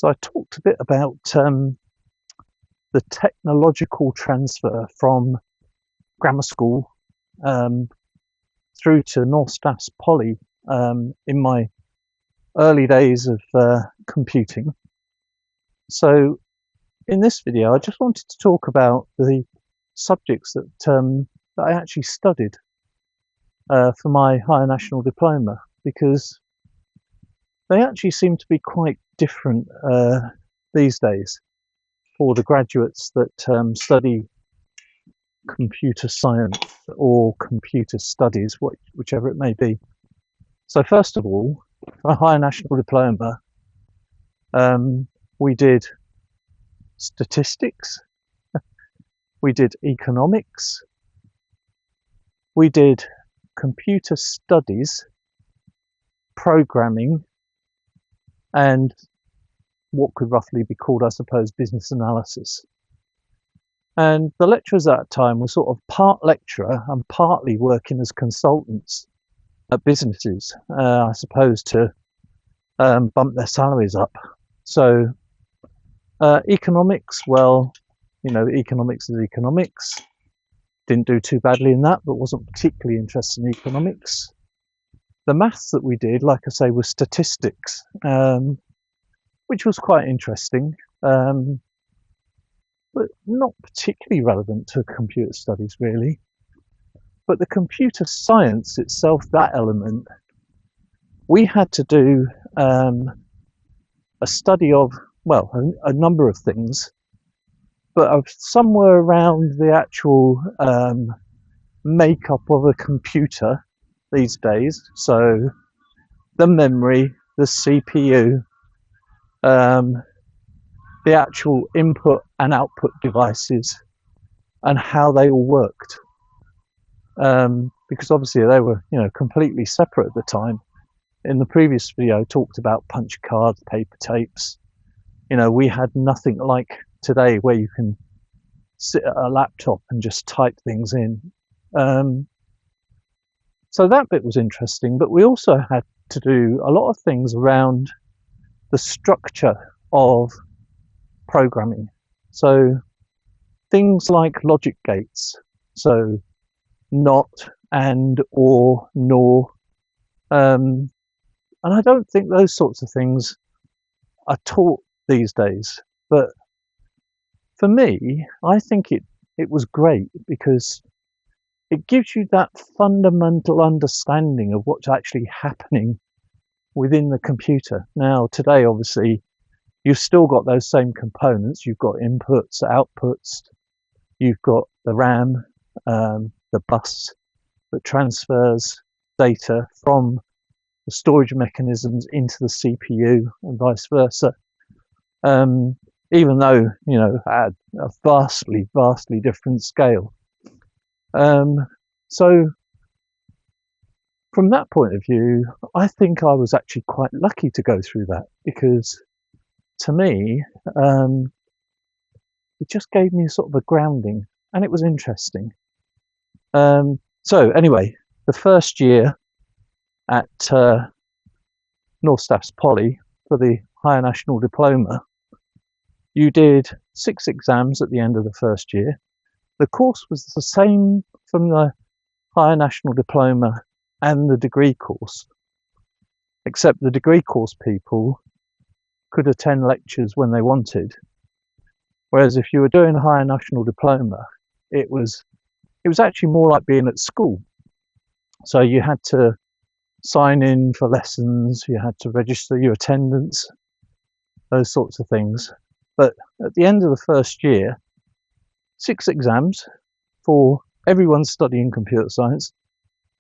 So I talked a bit about the technological transfer from grammar school through to North Staffs Poly in my early days of computing. So in this video, I just wanted to talk about the subjects that I actually studied for my Higher National Diploma, because they actually seem to be quite different these days for the graduates that study computer science or computer studies, whichever it may be. So first of all, for a Higher National Diploma, we did statistics, we did economics, we did computer studies, programming, and what could roughly be called, I suppose, business analysis. And the lecturers at that time were sort of part lecturer and partly working as consultants at businesses, I suppose, to bump their salaries up. So economics, well, you know, economics is economics. Didn't do too badly in that, but wasn't particularly interested in economics. The maths that we did, like I say, was statistics, which was quite interesting, but not particularly relevant to computer studies, really. But the computer science itself, that element, we had to do a study of, well, a number of things, but of somewhere around the actual makeup of a computer these days. So the memory, the CPU, the actual input and output devices, and how they all worked. Because obviously they were, you know, completely separate at the time. In the previous video, I talked about punch cards, paper tapes. You know, we had nothing like today where you can sit at a laptop and just type things in. So that bit was interesting, but we also had to do a lot of things around the structure of programming. So things like logic gates, so not, and, or, nor, and I don't think those sorts of things are taught these days. But for me, I think it was great because it gives you that fundamental understanding of what's actually happening within the computer. Now, today, obviously, you've still got those same components. You've got inputs, outputs, you've got the RAM, the bus that transfers data from the storage mechanisms into the CPU and vice versa. Even though, you know, at a vastly different scale. So from that point of view, I think I was actually quite lucky to go through that, because to me, it just gave me sort of a grounding, and it was interesting. So anyway, the first year at North Staffs Poly for the Higher National Diploma, you did 6 exams at the end of the first year. The course was the same from the Higher National Diploma and the degree course, except the degree course people could attend lectures when they wanted, whereas if you were doing a Higher National Diploma, it was actually more like being at school. So you had to sign in for lessons, you had to register your attendance, those sorts of things. But at the end of the first year, 6 exams for everyone studying computer science,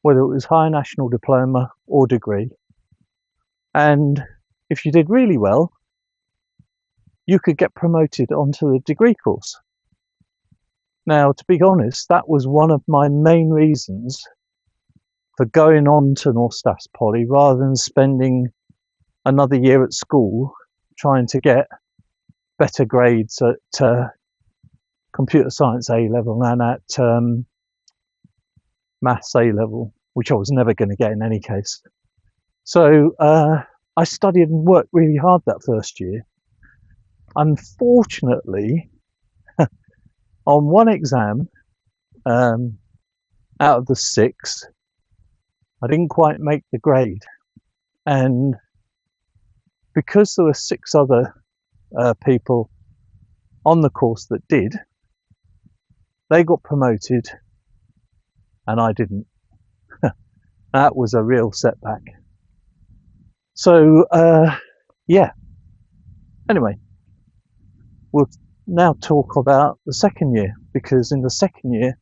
whether it was Higher National Diploma or degree. And if you did really well, you could get promoted onto the degree course. Now, to be honest, that was one of my main reasons for going on to North Staffs Poly rather than spending another year at school trying to get better grades at computer science A level and at maths A level, which I was never going to get in any case. So I studied and worked really hard that first year, Unfortunately, on one exam, out of the 6, I didn't quite make the grade. And because there were 6 other people on the course that did, they got promoted and I didn't. That was a real setback. So, yeah. Anyway, we'll now talk about the second year, because in the second year,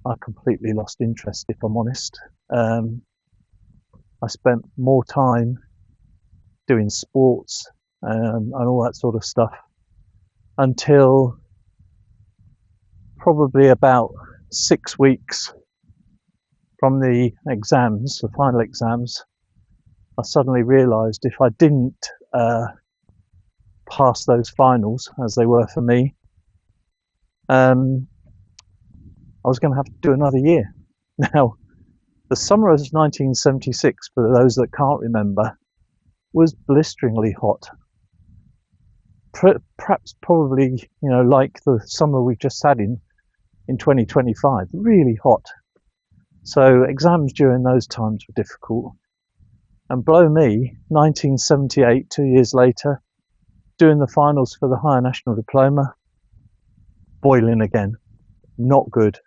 I completely lost interest, if I'm honest. I spent more time doing sports and all that sort of stuff until probably about 6 weeks from the exams, the final exams. I suddenly realised if I didn't pass those finals, as they were for me, I was going to have to do another year. Now, the summer of 1976, for those that can't remember, was blisteringly hot. Perhaps probably, like the summer we just had in 2025, really hot. So exams during those times were difficult. And blow me, 1978, 2 years later, doing the finals for the Higher National Diploma, boiling again. Not good.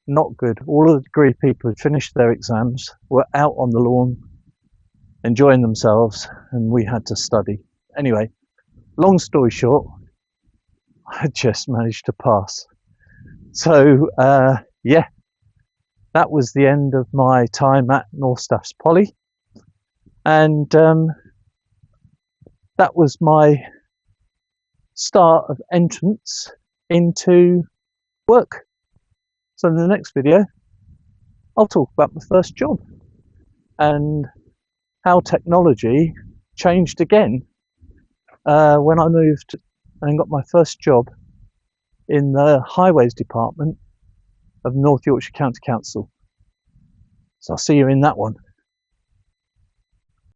Not good. All of the degree people had finished their exams, were out on the lawn, enjoying themselves, and we had to study. Anyway, long story short, I just managed to pass. So, yeah, that was the end of my time at North Staffs Poly. And that was my start of entrance into work. So in the next video, I'll talk about my first job and how technology changed again when I moved and got my first job in the Highways Department of North Yorkshire County Council. So I'll see you in that one.